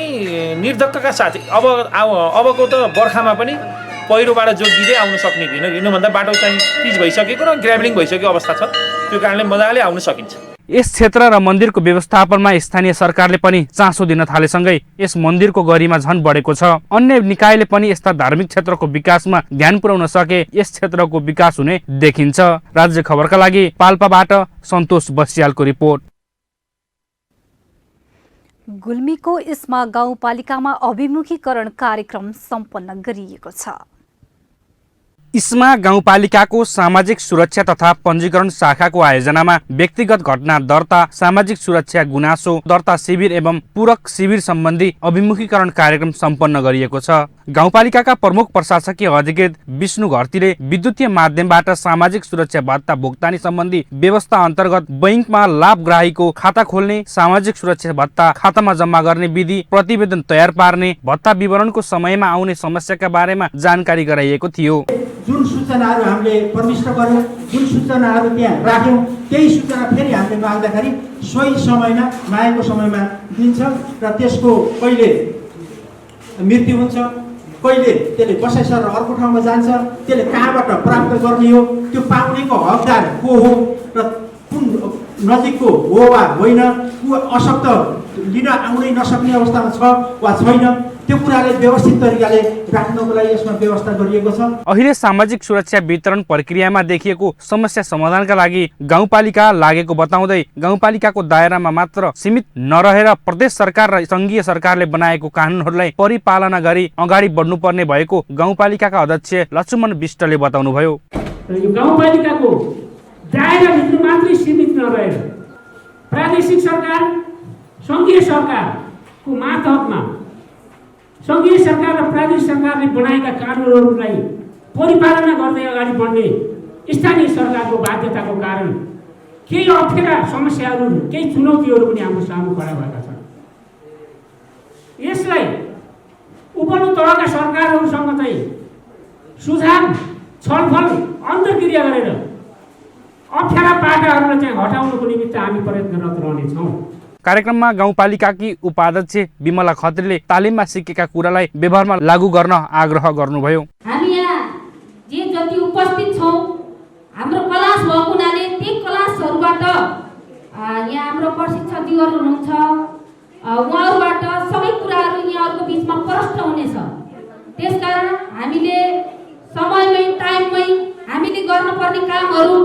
Speaker 23: निर्धक्कका साथ अबको त बर्खामा पनि पहिरोबाट जोगिँदै आउन सक्ने हिँड्नुभन्दा बाटो चाहिँ पिच भइसकेको र ग्राभलिङ भइसकेको अवस्था छ। त्यो कारणले मजाले आउन सकिन्छ।
Speaker 9: यस क्षेत्र र मन्दिरको व्यवस्थापनमा स्थानीय सरकारले पनि चासो दिन थालेसँगै यस मन्दिरको गरिमा झन बढेको छ। अन्य निकायले पनि यस्ता धार्मिक क्षेत्रको विकासमा ध्यान पुर्याउन सके यस क्षेत्रको विकास हुने देखिन्छ। राज्य खबरका लागि पाल्पाबाट सन्तोष बस्यालको रिपोर्ट।
Speaker 2: गुल्मीको इस्मा गाउँपालिकामा अभिमुखीकरण कार्यक्रम सम्पन्न गरिएको छ।
Speaker 9: इस्मा गाउँपालिकाको सामाजिक सुरक्षा तथा पञ्जीकरण शाखाको आयोजनामा व्यक्तिगत घटना दर्ता, सामाजिक सुरक्षा गुनासो दर्ता शिविर एवं पूरक शिविर सम्बन्धी अभिमुखीकरण कार्यक्रम सम्पन्न गरिएको छ। गाउँपालिकाका प्रमुख प्रशासकीय अधिकृत विष्णु घरतीले विद्युतीय माध्यमबाट सामाजिक सुरक्षा भत्ता भुक्तानी सम्बन्धी व्यवस्था अन्तर्गत बैंकमा लाभग्राहीको खाता खोल्ने, सामाजिक सुरक्षा भत्ता खातामा जम्मा गर्ने विधि, प्रतिवेदन तयार पार्ने, भत्ता विवरणको समयमा आउने समस्याका बारेमा जानकारी गराइएको थियो।
Speaker 1: जुन सूचनाहरू हामीले प्रविष्ट गर्यौँ, जुन सूचनाहरू त्यहाँ राख्यौँ, त्यही सूचना फेरि हामीले माग्दाखेरि सोही समयमा मागेको समयमा दिन्छ र त्यसको कहिले मृत्यु हुन्छ, कहिले त्यसले कसै सर अर्को ठाउँमा जान्छ, त्यसले कहाँबाट प्राप्त गर्ने हो, त्यो पाउनेको हकदार को हो र कुन नजिकको हो वा होइन, को अशक्त लिन आउनै नसक्ने अवस्थामा छ वा छैन, त्यो कुराले व्यवस्थित तरिकाले राख्नको लागि यसमा व्यवस्था गरिएको छ।
Speaker 9: अहिले सामाजिक सुरक्षा वितरण प्रक्रियामा देखिएको समस्या समाधानका लागि गाउँपालिका लागेको बताउँदै गाउँपालिकाको दायरामा मात्र सीमित नरहेर प्रदेश सरकार र संघीय सरकारले बनाएको कानुनहरूलाई परिपालना गरी अगाडि बढ्नुपर्ने भएको गाउँपालिकाका अध्यक्ष लक्ष्मण विष्टले बताउनुभयो।
Speaker 5: यो गाउँपालिकाको दायराभित्र मात्रै सीमित नरहेर प्रादेशिक सरकार, संघीय सरकारको मातहतमा संघीय सरकार र प्रादेशिक सरकारले बनाएका कानुनहरूलाई परिपालना गर्दै अगाडि बढ्ने स्थानीय सरकारको बाध्यताको कारण केही अप्ठ्यारा समस्याहरू, केही चुनौतीहरू पनि हाम्रो सामु खडा भएका छन्। यसलाई उपल्लो तहका सरकारहरूसँग चाहिँ सुझाव, छलफल, अन्तर्क्रिया गरेर अप्ठ्यारा पाटाहरूलाई चाहिँ हटाउनको निमित्त हामी प्रयत्नरत रहनेछौँ।
Speaker 9: कार्यक्रममा गाउँपालिकाकी उपाध्यक्ष विमला खत्रीले तालिममा सिकेका कुरालाई व्यवहारमा लागू गर्न आग्रह गर्नुभयो।
Speaker 6: हामी यहाँ जे जति उपस्थित छौँ, हाम्रो क्लास भएको हुनाले ती क्लासहरूबाट यहाँ हाम्रो प्रशिक्षकजीहरू हुनुहुन्छ, उहाँहरूबाट सबै कुराहरू यहाँहरूको बिचमा प्रष्ट हुनेछ। त्यसकारण हामीले समयमै, टाइममै हामीले गर्नुपर्ने कामहरू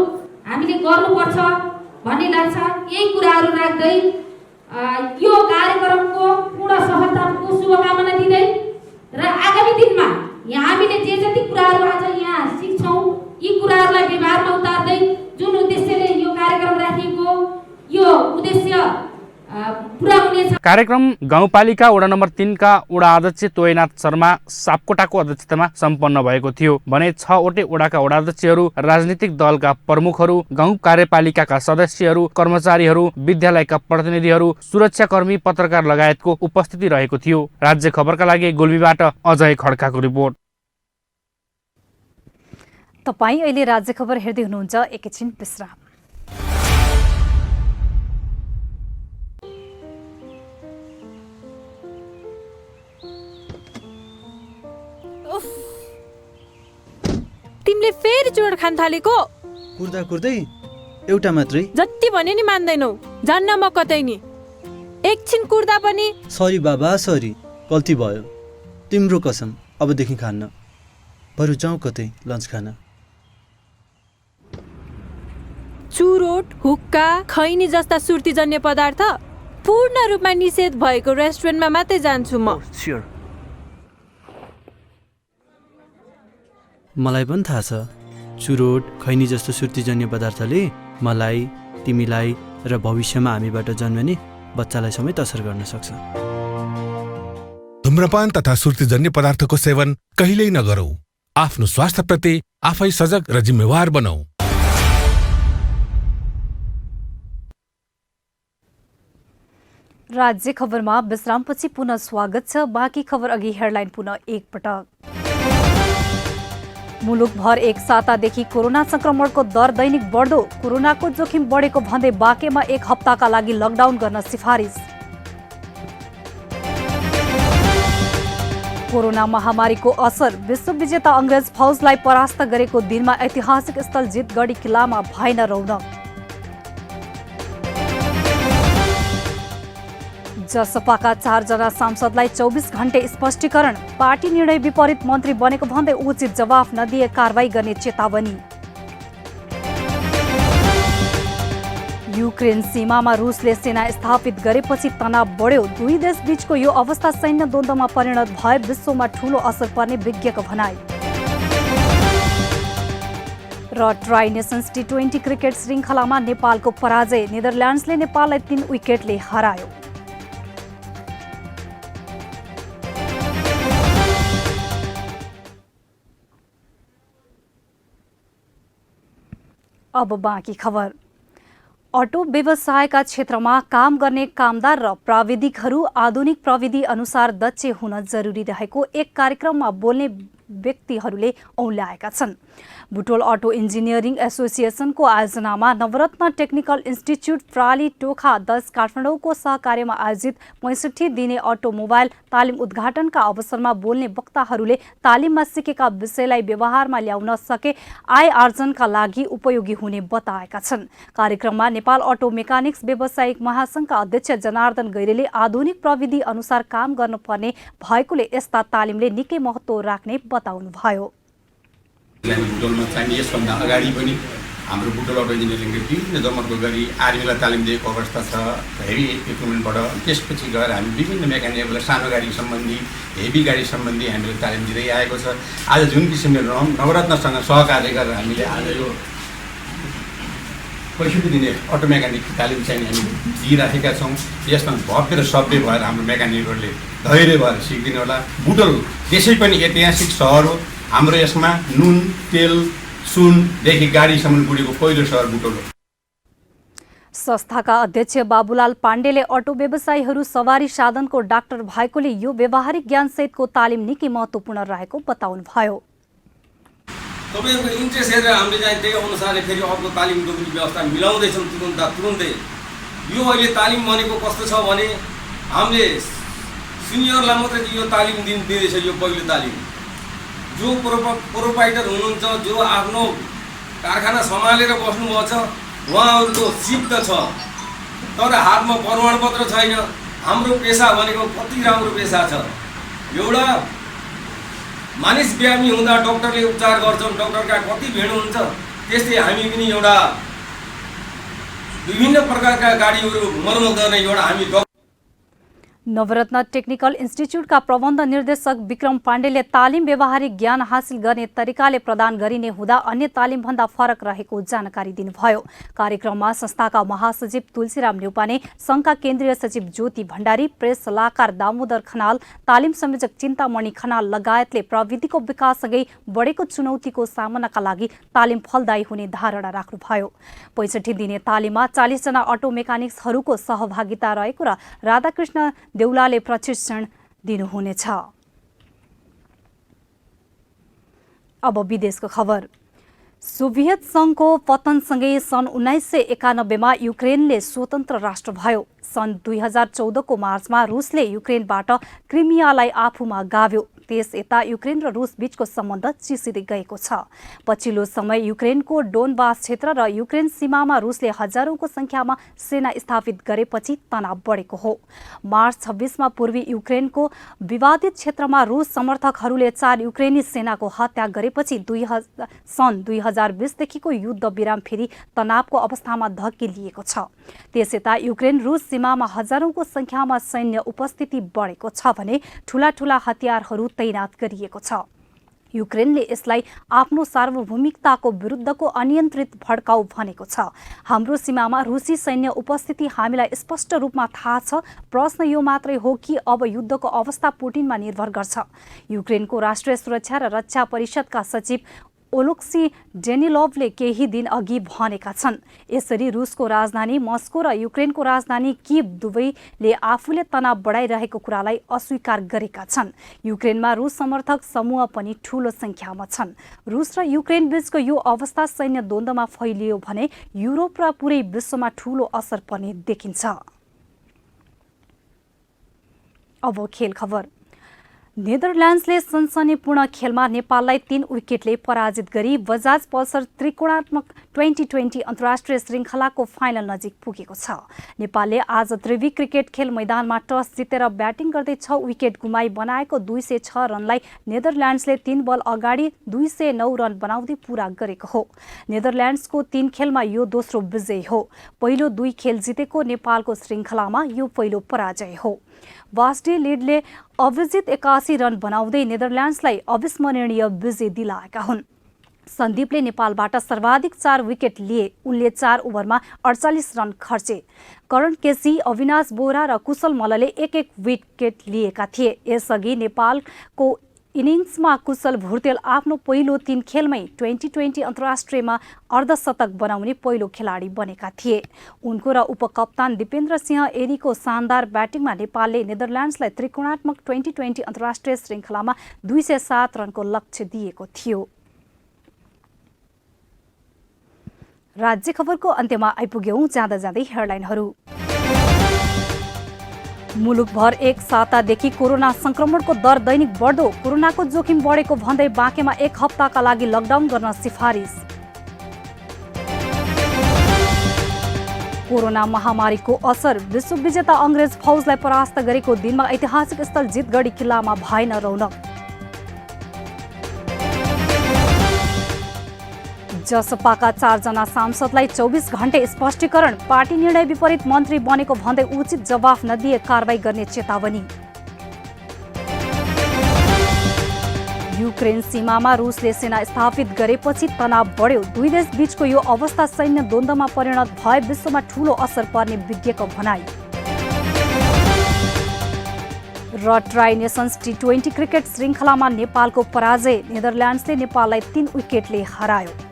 Speaker 6: हामीले गर्नुपर्छ भन्ने लाग्छ। यही कुराहरू राख्दै यो कार्यक्रमको पूर्ण सफलताको शुभकामना दिँदै र आगामी दिनमा यहाँ हामीले जे जति कुराहरू आज यहाँ सिक्छौँ, यी कुराहरूलाई व्यवहारमा उतार्दै जुन उद्देश्यले यो कार्यक्रम राखिएको, यो उद्देश्य पुरा हुनेछ।
Speaker 9: कार्यक्रम गाउँपालिका वडा नम्बर 3 का वडा अध्यक्ष तोयनाथ शर्मा सापकोटाको अध्यक्षतामा सम्पन्न भएको थियो भने 6 वटै वडाका वडाध्यक्षहरू, राजनीतिक दलका प्रमुखहरू, गाउँ कार्यपालिकाका सदस्यहरू, कर्मचारीहरू, विद्यालयका प्रतिनिधिहरू, सुरक्षाकर्मी, पत्रकार लगायतको उपस्थिति रहेको थियो। राज्य खबरका लागि गुल्मीबाट अजय खड्काको रिपोर्ट।
Speaker 2: तपाईँ अहिले राज्य खबर हेर्दै हुनुहुन्छ। एकैछिन विश्राम।
Speaker 24: तिमीले फेरि चुरोट खान थालेको?
Speaker 25: कुर्दा कुर्दै एउटा मात्रै?
Speaker 24: जति भने नि मान्दैनौ, जान्न म कतै नि। एकछिन कुर्दा पनि।
Speaker 25: सरी बाबा, सरी, गल्ती भयो। तिम्रो कसम, अबदेखि खान्न। बरु जाउँ कतै लन्च खान।
Speaker 24: चुरोट, हुक्का, खैनी जस्ता सुर्तीजन्य पदार्थ पूर्ण रूपमा निषेध भएको रेस्टुरेन्टमा मात्रै जान्छु म।
Speaker 25: मलाई पनि थाहा छ, चुरोट, खैनी जस्तो सुर्तीजन्य पदार्थले मलाई, तिमीलाई र भविष्यमा हामीबाट जन्मने बच्चालाई समेत असर गर्न सक्छ।
Speaker 18: धूम्रपान तथा सुर्तीजन्य पदार्थको सेवन कहिल्यै नगरौँ। आफ्नो स्वास्थ्यप्रति आफै सजग र जिम्मेवार बनाऊ।
Speaker 2: राज्य खबरमा विश्रामपछि पुनः स्वागत छ। बाँकी खबर अघि हेडलाइन पुनः एकपटक। मुलुकभर एक सातादेखि कोरोना संक्रमणको दर दैनिक बढ्दो, कोरोनाको जोखिम बढेको भन्दै बाँकेमा 1 हप्ताका लागि लकडाउन गर्न सिफारिस। कोरोना महामारीको असर, विश्वविजेता अंग्रेज फौजलाई परास्त गरेको दिनमा ऐतिहासिक स्थल जितगढी किल्लामा भएन रौनक। जसपाका 4 जना सांसदलाई 24 घण्टे स्पष्टीकरण, पार्टी निर्णय विपरीत मन्त्री बनेको भन्दै उचित जवाफ नदिए कारबाही गर्ने चेतावनी। युक्रेन सीमामा रुसले सेना स्थापित गरेपछि तनाव बढ्यो, दुई देश बीचको यो अवस्था सैन्य द्वन्द्वमा परिणत भए विश्वमा ठूलो असर पर्ने विज्ञको भनाई। र ट्राई नेसन्स T20 क्रिकेट श्रृङ्खलामा नेपालको पराजय, नेदरल्यान्ड्सले नेपाललाई 3 विकेटले हरायो। अब बाँकी खबर। अटो व्यवसायका क्षेत्रमा काम गर्ने कामदार र प्राविधिकहरू आधुनिक प्रविधि अनुसार दक्ष हुन जरुरी रहेको एक कार्यक्रममा बोल्ने व्यक्तिहरूले औल्याएका छन्। बुटोल अटो इन्जिनियरिङ एसोसिएसनको आयोजनामा नवरत्न टेक्निकल इन्स्टिच्युट प्राली टोखा 10 काठमाडौँको सहकार्यमा आयोजित 65 दिने अटोमोबाइल तालिम उद्घाटनका अवसरमा बोल्ने वक्ताहरूले तालिममा सिकेका विषयलाई व्यवहारमा ल्याउन सके आय आर्जनका लागि उपयोगी हुने बताएका छन्। कार्यक्रममा नेपाल अटो मेकानिक्स व्यावसायिक महासंघका अध्यक्ष जनार्दन गैरेले आधुनिक प्रविधि अनुसार काम गर्नुपर्ने भएकोले यस्ता तालिमले निकै महत्त्व राख्ने बताउनुभयो।
Speaker 3: बुटोलमा चाहिँ यसभन्दा अगाडि पनि हाम्रो बुटोल अटो इन्जिनियरिङले विभिन्न जमर्को गरी आर्मीलाई तालिम दिएको अवस्था छ। हेभी इक्विपमेन्टबाट त्यसपछि गएर हामी विभिन्न मेकानिकहरूलाई सानो गाडी सम्बन्धी हेभी गाडी सम्बन्धी हामीले तालिम दिँदै आएको छ। आज जुन किसिमले नवरत्नसँग सहकार्य गरेर हामीले आज यो 65 दिने अटो मेकानिक तालिम चाहिँ हामी दिइराखेका छौँ। यसमा भव्य र सभ्य भएर हाम्रो मेकानिकहरूले धैर्य भएर सिक्दिनु होला। बुटोल त्यसै पनि ऐतिहासिक सहर हो। हाम्रो यसमा नुन तेल सुनदेखि गाडीसम्म गुडेको पहिलो सहर बुटोल हो।
Speaker 2: संस्थाका अध्यक्ष बाबुलाल पाण्डेले अटो व्यवसायीहरू सवारी साधनको डाक्टर भएकोले यो व्यावहारिक ज्ञान सहितको तालिम निकै महत्त्वपूर्ण रहेको बताउनुभयो।
Speaker 7: तपाईहरुको इन्ट्रेस्ट हेरेर हामीले चाहिँ त्यही अनुसारले फेरि अर्को तालिमको पनि व्यवस्था मिलाउँदैछौँ तुरुन्तै। यो अहिले तालिम भनेको कस्तो छ भने हामीले सिनियरलाई मात्रै यो तालिम दिँदैछ। यो पहिलो तालिम जो प्रोपाइटर हुनुहुन्छ, जो आफ्नो कारखाना सम्हालेर बस्नुभएको छ, उहाँहरूको सिप त छ तर हातमा प्रमाणपत्र छैन। हाम्रो पेसा भनेको कति राम्रो पेसा छ। एउटा मानिस बिरामी हुँदा डाक्टरले उपचार गर्छौँ, डाक्टरका कति भिड हुन्छ। त्यस्तै हामी पनि एउटा विभिन्न प्रकारका गाडीहरू मर्मत गर्ने एउटा हामी।
Speaker 2: नवरत्न टेक्निकल इन्स्टिच्युटका प्रबन्ध निर्देशक विक्रम पाण्डेले तालिम व्यावहारिक ज्ञान हासिल गर्ने तरिकाले प्रदान गरिने हुँदा अन्य तालिमभन्दा फरक रहेको जानकारी दिनुभयो। कार्यक्रममा संस्थाका महासचिव तुलसीराम न्यौपाने, संघका केन्द्रीय सचिव ज्योति भण्डारी, प्रेस सल्लाहकार दामोदर खनाल, तालिम संयोजक चिन्तामणि खनाल लगायतले प्रविधिको विकाससँगै बढेको चुनौतीको सामनाका लागि तालिम फलदायी हुने धारणा राख्नुभयो। 65 दिने तालिममा 40 जना अटो मेकानिक्सहरूको सहभागिता रहेको र राधाकृष्ण देउलाले प्रशिक्षण दिनुहुनेछ। अब विदेशको खबर। सोभियत संघको पतनसँगै सन् 1991 मा युक्रेनले स्वतन्त्र राष्ट्र भयो। सन् 2014 को मार्चमा रुसले युक्रेनबाट क्रिमियालाई आफूमा गाभ्यो। त्यस यता युक्रेन र रुस बीचको सम्बन्ध चिसिँदै गएको छ। पछिल्लो समय युक्रेनको डोनबास क्षेत्र र युक्रेन सीमामा रुसले हजारौंको संख्यामा सेना स्थापित गरेपछि तनाव बढेको हो। मार्च 26 मा पूर्वी युक्रेनको विवादित क्षेत्रमा रुस समर्थकहरूले 4 युक्रेनी सेनाको हत्या गरेपछि सन् 2020 देखिको युद्ध विराम फेरि तनावको अवस्थामा धकेलिएको छ। त्यसयता युक्रेन रुस सीमामा हजारौंको संख्यामा सैन्य उपस्थिति बढेको छ भने ठूला ठूला हतियारहरू तैनात गरिएको छ। युक्रेनले यसलाई आफ्नो सार्वभौमिकताको विरुद्धको अनियन्त्रित भड्काउ भनेको छ। हाम्रो सीमामा रुसी सैन्य उपस्थिति हामीलाई स्पष्ट रूपमा थाहा छ। प्रश्न यो मात्रै हो कि अब युद्धको अवस्था पुटिनमा निर्भर गर्छ। युक्रेनको राष्ट्रिय सुरक्षा र रक्षा परिषदका सचिव ओलेक्सी डेनिलोभले केही दिन अघि भनेका छन्। यसरी रुसको राजधानी मस्को र युक्रेनको राजधानी कीव दुवैले आफूले तनाव बढाइरहेको कुरालाई अस्वीकार गरेका छन्। युक्रेनमा रुस समर्थक समूह पनि ठूलो संख्यामा छन्। रुस र युक्रेन बीचको यो अवस्था सैन्य द्वन्द्वमा फैलियो भने युरोप र पुरै विश्वमा ठूलो असर पर्ने देखिन्छ। अब खेल खबर। नेदरल्यान्ड्सले सनसनीपूर्ण खेलमा नेपाललाई 3 विकेटले पराजित गरी बजाज पल्सर त्रिकोणात्मक 2020 अन्तर्राष्ट्रिय श्रृङ्खलाको फाइनल नजिक पुगेको छ। नेपालले आज त्रिवी क्रिकेट खेल मैदानमा टस जितेर ब्याटिङ गर्दै 6 विकेट गुमाई बनाएको 206 रनलाई नेदरल्यान्ड्सले 3 बल अगाडि 209 रन बनाउँदै पूरा गरेको हो। नेदरल्यान्ड्सको 3 खेलमा यो दोस्रो विजय हो। पहिलो 2 खेल जितेको नेपालको श्रृङ्खलामा यो पहिलो पराजय हो। वास्डे लिडले अभिजित 81 रन बनाउँदै नेदरल्यान्ड्सलाई अविस्मरणीय विजय दिलाएका हुन्। सन्दीपले नेपालबाट सर्वाधिक 4 विकेट लिए। उनले 4 ओभरमा 48 रन खर्चे। करण केसी, अविनाश बोहरा र कुशल मल्लले एक विकेट लिएका थिए। यसअघि नेपालको इनिङ्समा कुशल भुर्तेल आफ्नो पहिलो 3 खेलमै 2020 अन्तर्राष्ट्रियमा अर्धशतक बनाउने पहिलो खेलाडी बनेका थिए। उनको र उपकप्तान दिपेन्द्र सिंह एरीको शानदार ब्याटिङमा नेपालले नेदरल्यान्ड्सलाई त्रिकोणात्मक 2020 अन्तर्राष्ट्रिय श्रृङ्खलामा 207 रनको लक्ष्य दिएको थियो। राज्य खबरको अन्त्यमा आइपुग्यौं। जाँदा जाँदै हेडलाइनहरू। मुलुकभर एक सातादेखि कोरोना संक्रमणको दर दैनिक बढ्दो। कोरोनाको जोखिम बढेको भन्दै बाँकेमा 1 हप्ताका लागि लकडाउन गर्न सिफारिस। कोरोना महामारीको असर। विश्वविजेता अंग्रेज फौजलाई परास्त गरेको दिनमा ऐतिहासिक स्थल जितगढी किल्लामा भएन रौनक। जसपाका 4 जना सांसदलाई 24 घण्टे स्पष्टीकरण। पार्टी निर्णय विपरीत मन्त्री बनेको भन्दै उचित जवाफ नदिए कारबाही गर्ने चेतावनी। युक्रेन सीमामा रुसले सेना स्थापित गरेपछि तनाव बढ्यो। दुई देश बीचको यो अवस्था सैन्य द्वन्द्वमा परिणत भए विश्वमा ठूलो असर पर्ने विज्ञको भनाई। र ट्राई नेसन्स T20 क्रिकेट श्रृङ्खलामा नेपालको पराजय। नेदरल्यान्ड्सले नेपाललाई 3 विकेटले हरायो।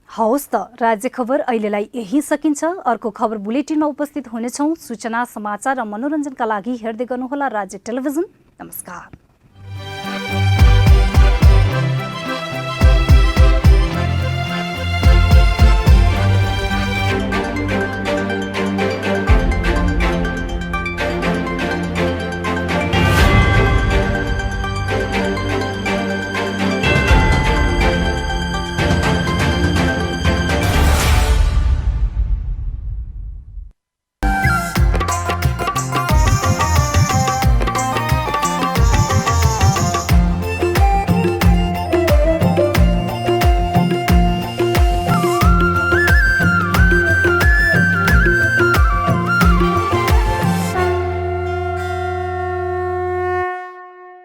Speaker 2: हवस् त, राज्य खबर अहिलेलाई यही सकिन्छ। अर्को खबर बुलेटिनमा उपस्थित हुनेछौँ। सूचना, समाचार र मनोरञ्जनका लागि हेर्दै गर्नुहोला राज्य टेलिभिजन। नमस्कार।